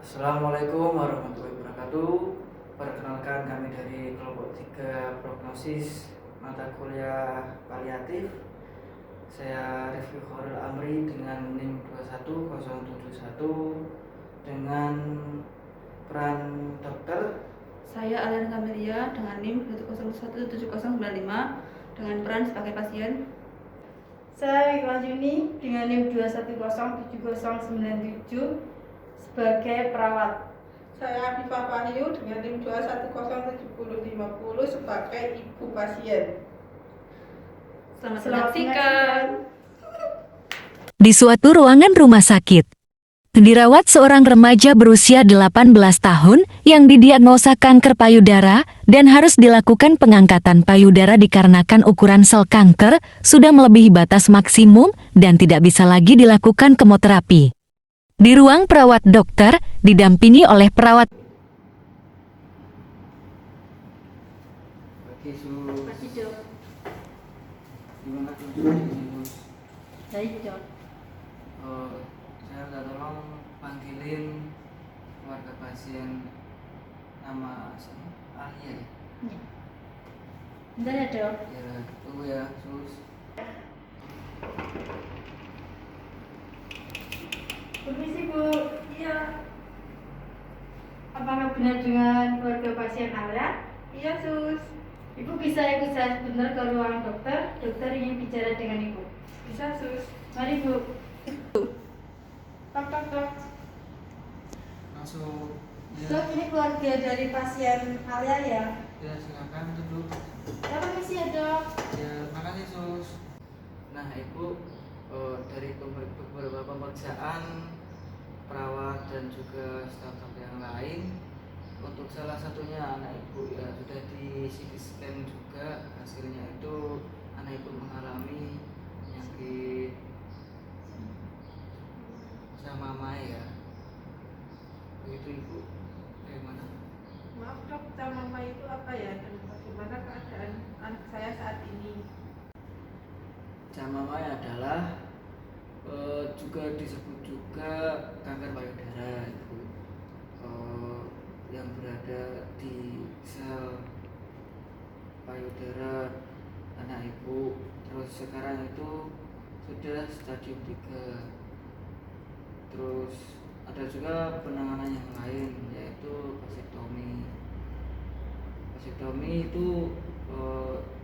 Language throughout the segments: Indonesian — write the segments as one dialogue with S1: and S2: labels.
S1: Assalamualaikum warahmatullahi wabarakatuh. Perkenalkan, kami dari kelompok 3 prognosis mata kuliah paliatif. Saya Rifki Khairul Amri dengan NIM 21071 dengan peran dokter.
S2: Saya Alian Kamelia dengan NIM 2017095 dengan peran sebagai pasien.
S3: Saya Iqbal Juni dengan NIM 2107097 sebagai perawat.
S4: Saya Afifah Wahyu dengan NIM 2107050 sebagai ibu pasien.
S2: Selamat menyaksikan.
S5: Di suatu ruangan rumah sakit, dirawat seorang remaja berusia 18 tahun yang didiagnosa kanker payudara dan harus dilakukan pengangkatan payudara dikarenakan ukuran sel kanker sudah melebihi batas maksimum dan tidak bisa lagi dilakukan kemoterapi. Di ruang perawat dokter didampingi oleh perawat.
S1: Bagi Sus.
S2: Pagi, Dok.
S1: Gimana tuh?
S2: Baik, Dok.
S1: Saya minta tolong panggilin keluarga pasien, nama Alia ya?
S2: Bentar ya, Dok.
S1: Ya, tunggu ya, Sus.
S3: Permisi Bu. Iya. Apakah benar dengan keluarga pasien Alia?
S4: Iya, Sus.
S3: Ibu bisa ikut saya sebentar ke ruang dokter. Dokter ingin bicara dengan Ibu.
S4: Bisa, Sus.
S3: Mari Bu.
S4: Tok, tok, tok.
S1: Masuk.
S3: Dok, ini keluarga dari pasien Alia ya?
S1: Ya, silakan duduk.
S3: Ya, permisi ya Dok.
S1: Ya, makasih Sus. Nah, Ibu, dari beberapa pemeriksaan perawat dan juga staf-staf yang lain, untuk salah satunya anak Ibu ya sudah di CT scan juga, hasilnya itu anak Ibu mengalami penyakit Camamai ya. Begitu Ibu. Bagaimana?
S4: Maaf, Dok, Camama itu apa ya dan bagaimana keadaan anak saya saat ini?
S1: Camamai adalah juga disebut juga kanker payudara itu, yang berada di sel payudara anak ibu. Terus sekarang itu sudah stadium 3. Terus ada juga penanganan yang lain, yaitu vasektomi. Vasektomi itu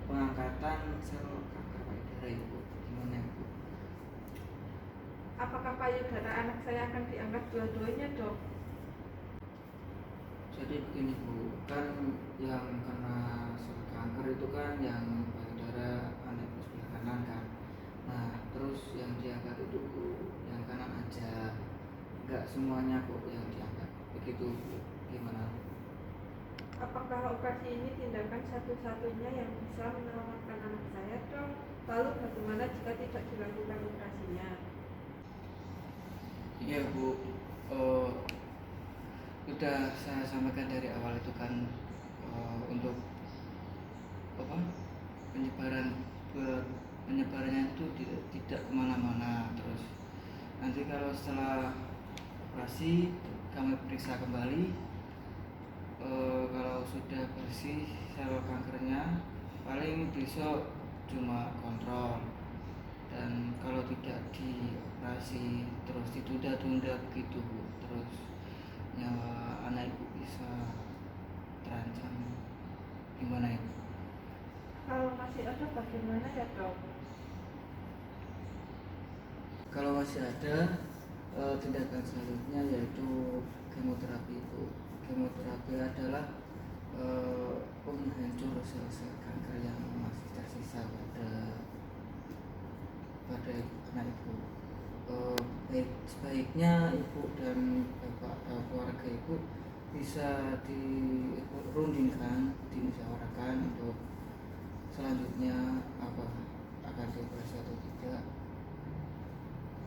S1: pengangkatan sel kanker payudara ibu. Gimana ibu?
S4: Apakah payudara anak saya akan diangkat dua-duanya, Dok?
S1: Jadi begini Bu, kan yang kena sel kanker itu kan yang payudara anak ibu sebelah kanan kan. Nah, terus yang diangkat itu Bu, yang kanan aja, nggak semuanya kok yang diangkat. Begitu Bu, gimana?
S4: Apakah operasi ini tindakan satu-satunya yang bisa menyelamatkan anak saya, Dok? Lalu bagaimana jika tidak dilakukan operasinya?
S1: Iya Bu, sudah saya sampaikan dari awal itu kan, untuk apa penyebarannya itu tidak kemana-mana. Terus nanti kalau setelah operasi kami periksa kembali, kalau sudah bersih sel kankernya paling besok cuma kontrol, dan kalau tidak dioperasi terus ditunda-tunda begitu Bu, terus nyawa anak ibu bisa terancam. Gimana ibu?
S4: Kalau masih ada bagaimana ya, Dok?
S1: Kalau masih ada, tindakan selanjutnya yaitu kemoterapi ibu. Kemoterapi adalah penghancur sel-sel kanker yang masih tersisa pada anak ibu. Sebaiknya ibu dan bapak keluarga ibu bisa dirundingkan, dimusyawarahkan untuk selanjutnya apa akan dioperasi atau tidak.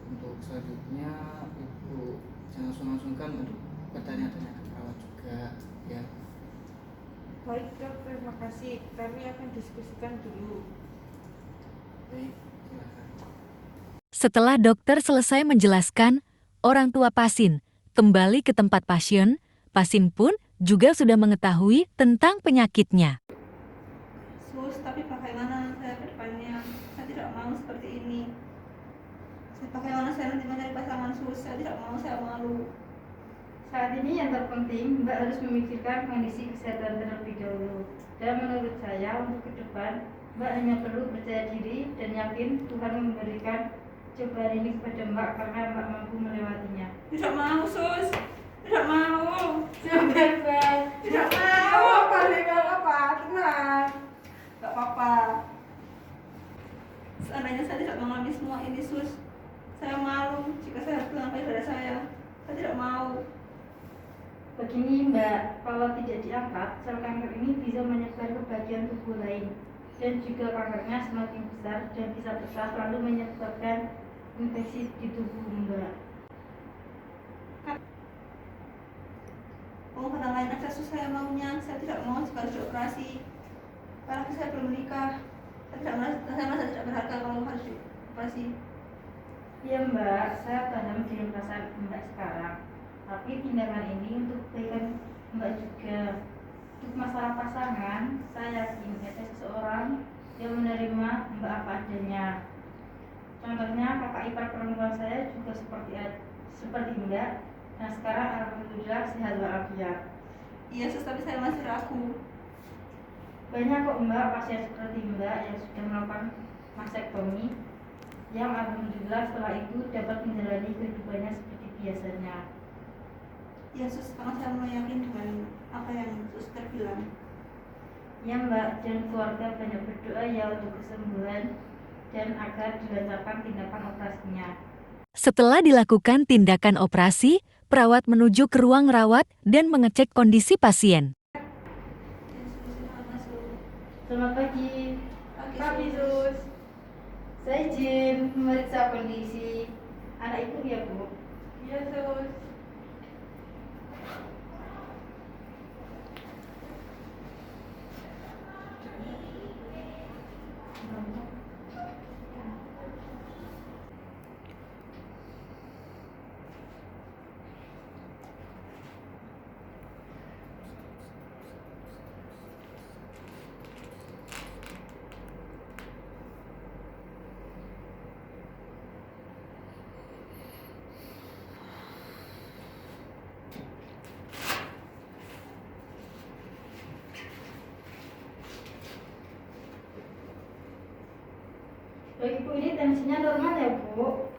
S1: Untuk selanjutnya ibu jangan sungkan-sungkan untuk bertanya-tanya ke perawat juga ya.
S4: Baik, Dok, terima kasih. Kami akan diskusikan dulu.
S1: Baik, silakan.
S5: Setelah dokter selesai menjelaskan, orang tua pasien Kembali ke tempat pasien pun juga sudah mengetahui tentang penyakitnya.
S2: Sus, tapi bagaimana saya ke depannya? Saya tidak mau seperti ini. Bagaimana saya nanti mencari pasangan, Sus? Saya tidak mau, saya malu.
S3: Saat ini yang terpenting Mbak harus memikirkan kondisi kesehatan terlebih dahulu. Dan menurut saya untuk ke depan Mbak hanya perlu percaya diri dan yakin Tuhan memberikan cobaan ini kepada Mbak karena Mbak mampu melewatinya.
S2: Tidak mau, Sus. Tidak mau.
S3: Sabar Mbak.
S2: Tidak mau. Apa? Tenang. Gak apa-apa. Seandainya saya tidak mengalami semua ini, Sus, saya malu jika saya harus bilang pada saya. Saya tidak mau.
S3: Begini Mbak, kalau tidak diangkat, sel kanker ini bisa menyebar ke bagian tubuh lain dan juga kankernya semakin besar dan bisa besar lalu menyebabkan infeksi di tubuh Mbak.
S2: Pada lain aja, Sus, saya maunya. Saya tidak mau jika harus dioperasi. Apalagi saya belum menikah. Saya merasa tidak berharga kalau harus dioperasi.
S3: Ya Mbak, saya paham dengan perasaan Mbak sekarang. Tapi tindakan ini untuk kebaikan Mbak juga. Untuk masalah pasangan, saya yakin ada seseorang yang menerima Mbak apa adanya. Contohnya kakak ipar perempuan saya juga seperti Mbak. Nah sekarang alhamdulillah sehat walafiat.
S2: Iya, Sus, tapi saya masih ragu.
S3: Banyak kok Mbak pasien seperti Mbak yang sudah melakukan mastektomi yang alhamdulillah setelah itu dapat menjalani kehidupannya seperti biasanya.
S2: Ya, Sus, karena saya mulai yakin dengan apa yang Suster bilang.
S3: Ya Mbak, dan keluarga banyak berdoa ya untuk kesembuhan dan agar dilancarkan tindakan operasinya.
S5: Setelah dilakukan tindakan operasi, perawat menuju ke ruang rawat dan mengecek kondisi pasien.
S3: Selamat pagi.
S4: Pagi, Sus.
S3: Saya izin memeriksa kondisi anak ibu ya Bu.
S4: Iya, Sus.
S3: Baik Bu, ini tensinya normal ya Bu?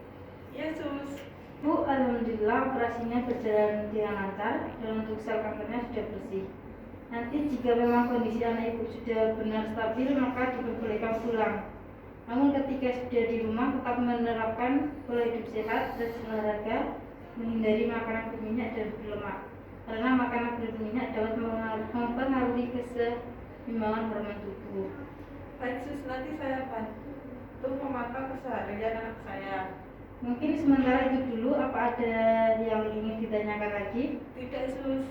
S4: Iya, Sus.
S3: Bu, alhamdulillah operasinya berjalan dengan lancar dan untuk sel kankernya sudah bersih. Nanti jika memang kondisi anak ibu sudah benar stabil maka diperbolehkan pulang. Namun ketika sudah di rumah tetap menerapkan pola hidup sehat dan olahraga, menghindari makanan berminyak dan berlemak. Karena makanan berminyak dapat mempengaruhi keseimbangan hormon tubuh.
S4: Baik, Sus, nanti saya bantu memantau keseharian anak saya.
S3: Mungkin sementara itu dulu, apa ada yang ingin ditanyakan lagi?
S4: Tidak, Sus.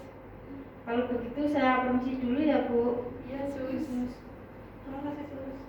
S3: Kalau begitu saya permisi dulu ya Bu.
S4: Iya, Sus. Terima kasih, Sus.